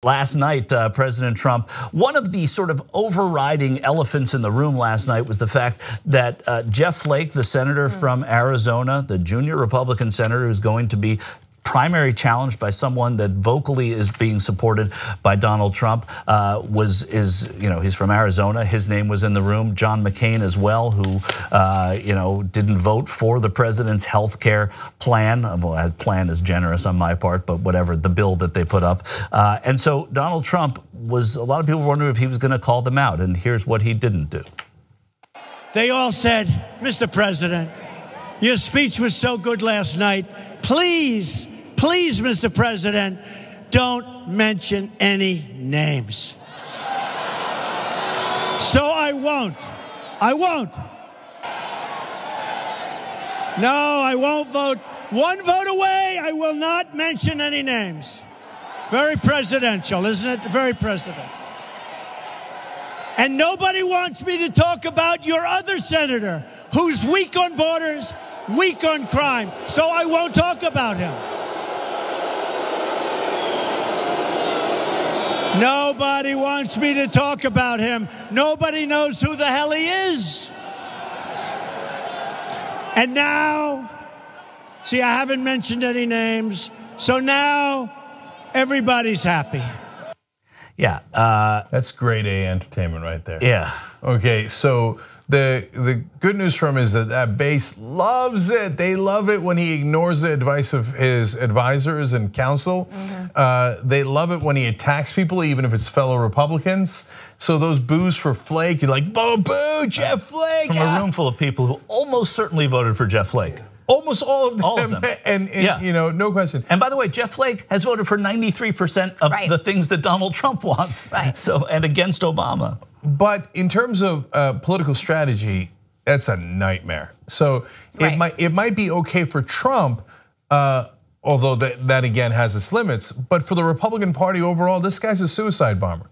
Last night, President Trump, one of the sort of overriding elephants in the room last night was the fact that Jeff Flake, the senator from Arizona, the junior Republican senator who's going to be primary challenged by someone that vocally is being supported by Donald Trump, he's from Arizona. His name was in the room. John McCain as well, who didn't vote for the president's health care plan. Well, that plan is generous on my part, but whatever, the bill that they put up. And so Donald Trump a lot of people were wondering if he was going to call them out, and here's what he didn't do. They all said, Mr. President, your speech was so good last night. Please, Mr. President, don't mention any names. So I won't. No, I won't vote. One vote away, I will not mention any names. Very presidential, isn't it? Very presidential. And nobody wants me to talk about your other senator, who's weak on borders, weak on crime. So I won't talk about him. Nobody wants me to talk about him. Nobody knows who the hell he is. And now, see, I haven't mentioned any names. So now everybody's happy. Yeah. That's grade A entertainment right there. Yeah. Okay, so the good news for him is that base loves it. They love it when he ignores the advice of his advisors and counsel. They love it when he attacks people, even if it's fellow Republicans. So those boos for Flake, you're like, boo, Jeff Flake. From a room full of people who almost certainly voted for Jeff Flake. Almost all of them. All of them. And yeah. No question. And by the way, Jeff Flake has voted for 93% of the things that Donald Trump wants. Right. So, and against Obama. But in terms of political strategy, that's a nightmare. So it might be okay for Trump, although that again has its limits. But for the Republican Party overall, this guy's a suicide bomber.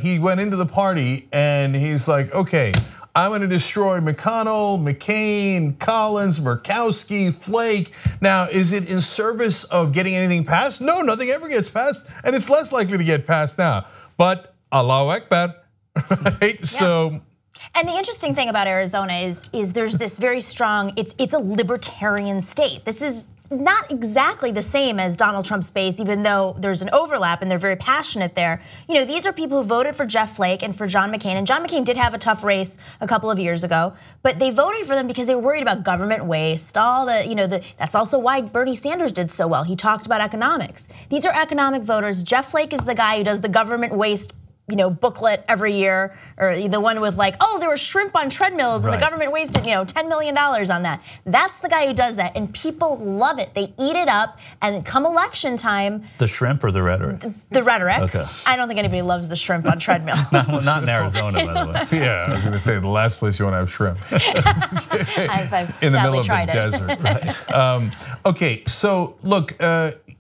He went into the party and he's like, okay, I'm going to destroy McConnell, McCain, Collins, Murkowski, Flake. Now, is it in service of getting anything passed? No, nothing ever gets passed, and it's less likely to get passed now. But Allahu Akbar, right? Yeah. So. And the interesting thing about Arizona is there's this very strong, it's a libertarian state. This is not exactly the same as Donald Trump's base, even though there's an overlap and they're very passionate there. You know, these are people who voted for Jeff Flake and for John McCain. And John McCain did have a tough race a couple of years ago, but they voted for them because they were worried about government waste, that's also why Bernie Sanders did so well. He talked about economics. These are economic voters. Jeff Flake is the guy who does the government waste booklet every year, or the one with like, oh, there were shrimp on treadmills and the government wasted, $10 million on that. That's the guy who does that, and people love it. They eat it up, and come election time. The shrimp or the rhetoric? The rhetoric. Okay. I don't think anybody loves the shrimp on treadmill. Not in Arizona, by the way. Yeah, I was going to say the last place you want to have shrimp. I've in the middle of tried the desert. Right. Okay, so look.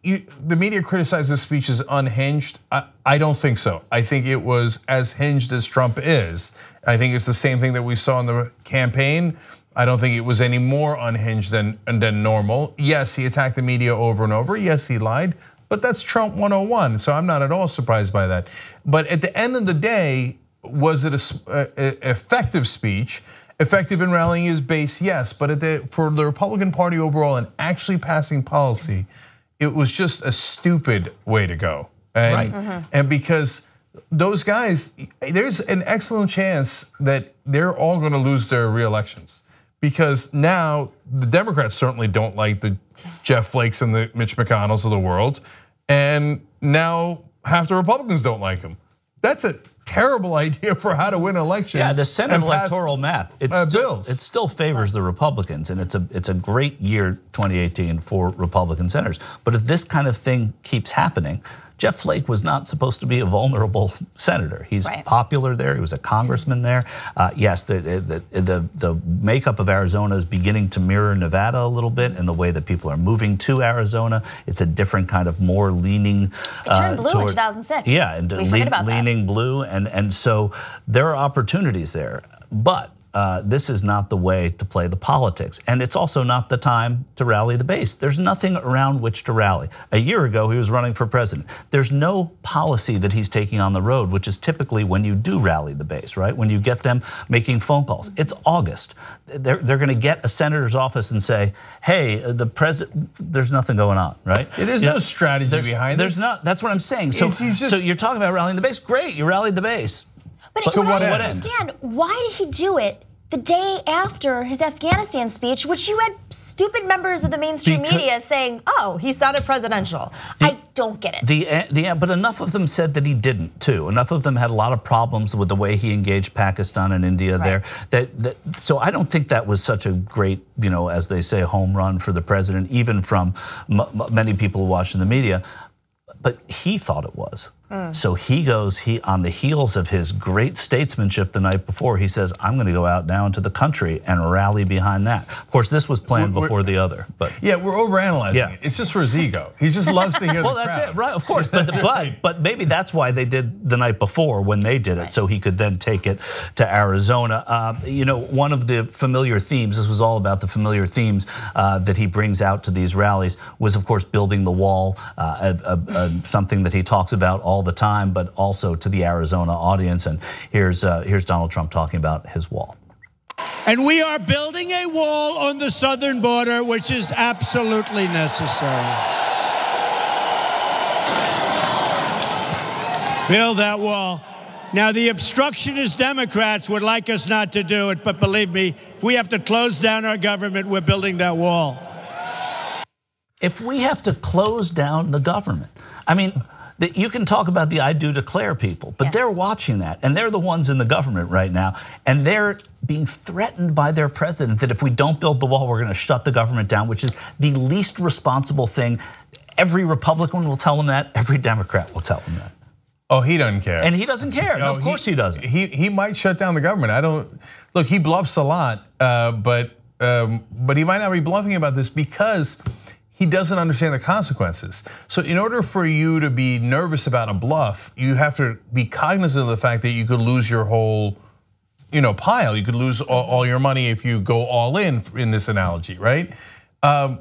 The media criticized this speech as unhinged. I don't think so. I think it was as hinged as Trump is. I think it's the same thing that we saw in the campaign. I don't think it was any more unhinged than normal. Yes, he attacked the media over and over. Yes, he lied, but that's Trump 101. So I'm not at all surprised by that. But at the end of the day, was it an effective speech? Effective in rallying his base, yes. But for the Republican Party overall and actually passing policy, it was just a stupid way to go. And because those guys, there's an excellent chance that they're all going to lose their re-elections, because now the Democrats certainly don't like the Jeff Flakes and the Mitch McConnells of the world, and now half the Republicans don't like him. That's a terrible idea for how to win elections. Yeah, the Senate electoral map, it still favors the Republicans, and it's a great year 2018 for Republican senators. But if this kind of thing keeps happening, Jeff Flake was not supposed to be a vulnerable senator. He's popular there. He was a congressman there. Yes, the makeup of Arizona is beginning to mirror Nevada a little bit in the way that people are moving to Arizona. It's a different kind of more leaning. It turned blue in 2006. Yeah, and leaning blue, and so there are opportunities there. But this is not the way to play the politics. And it's also not the time to rally the base. There's nothing around which to rally. A year ago, he was running for president. There's no policy that he's taking on the road, which is typically when you do rally the base, right? When you get them making phone calls. It's August. They're going to get a senator's office and say, hey, the president, there's nothing going on, right? There's no strategy behind this. There's not, that's what I'm saying. So you're talking about rallying the base. Great, you rallied the base. But to what end? Understand, why did he do it the day after his Afghanistan speech, which you had stupid members of the mainstream media saying, oh, he sounded presidential? I don't get it. But enough of them said that he didn't too. Enough of them had a lot of problems with the way he engaged Pakistan and India there. So I don't think that was such a great, as they say, home run for the president, even from many people who watch in the media. But he thought it was. So he goes, on the heels of his great statesmanship the night before, he says, I'm going to go out now into the country and rally behind that. Of course, this was planned before the other. But yeah, we're overanalyzing it. It's just for his ego. He just loves to hear the crowd. Well, that's it, right, of course. But maybe that's why they did the night before when they did it, so he could then take it to Arizona. One of the familiar themes, this was all about the familiar themes that he brings out to these rallies, was of course building the wall, something that he talks about all the time, but also to the Arizona audience. And here's Donald Trump talking about his wall. And we are building a wall on the southern border, which is absolutely necessary. Build that wall. Now, the obstructionist Democrats would like us not to do it, but believe me, if we have to close down our government, we're building that wall. If we have to close down the government, I mean, you can talk about the I do declare people, but they're watching that, and they're the ones in the government right now, and they're being threatened by their president that if we don't build the wall, we're going to shut the government down, which is the least responsible thing. Every Republican will tell them that. Every Democrat will tell them that. Oh, he doesn't care. And he doesn't care. No, of course he doesn't. He might shut down the government. Look, he bluffs a lot, but he might not be bluffing about this because he doesn't understand the consequences. So in order for you to be nervous about a bluff, you have to be cognizant of the fact that you could lose your whole pile. You could lose all your money if you go all in this analogy, right?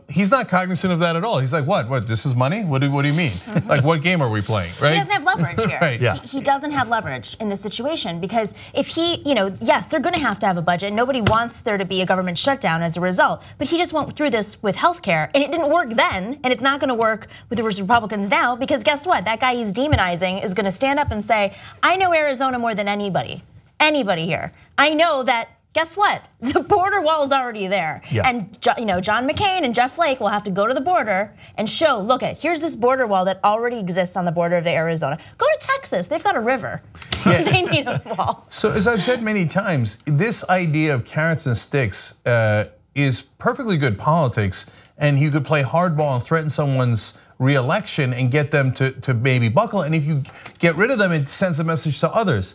He's not cognizant of that at all. He's like, what, this is money? What do you mean? Like, what game are we playing, right? He doesn't have leverage here. Right. Yeah. He doesn't have leverage in this situation because if he, yes, they're gonna have to have a budget. Nobody wants there to be a government shutdown as a result, but he just went through this with healthcare and it didn't work then, and it's not gonna work with the Republicans now because guess what? That guy he's demonizing is gonna stand up and say, I know Arizona more than anybody here. I know that. Guess what? The border wall is already there. Yeah. And John McCain and Jeff Flake will have to go to the border and show, look, here's this border wall that already exists on the border of Arizona. Go to Texas, they've got a river. They need a wall. So as I've said many times, this idea of carrots and sticks is perfectly good politics, and you could play hardball and threaten someone's re-election and get them to maybe buckle, and if you get rid of them, it sends a message to others.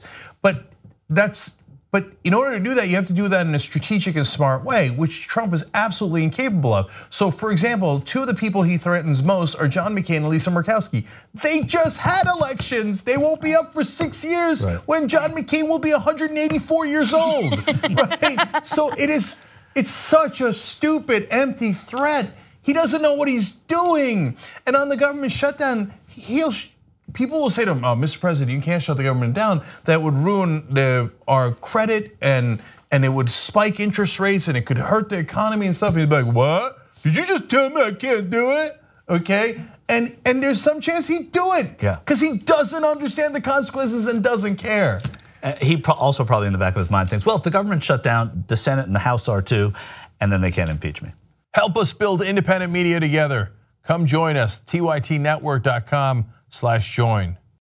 But in order to do that, you have to do that in a strategic and smart way, which Trump is absolutely incapable of. So for example, two of the people he threatens most are John McCain and Lisa Murkowski. They just had elections. They won't be up for 6 years when John McCain will be 184 years old, right? So it's such a stupid, empty threat. He doesn't know what he's doing. And on the government shutdown, people will say to him, oh, Mr. President, you can't shut the government down. That would ruin our credit and it would spike interest rates and it could hurt the economy and stuff. And he'd be like, what? Did you just tell me I can't do it? Okay, and there's some chance he'd do it. Yeah. Because he doesn't understand the consequences and doesn't care. He also probably in the back of his mind thinks, well, if the government shut down, the Senate and the House are too, and then they can't impeach me. Help us build independent media together. Come join us, tytnetwork.com/join.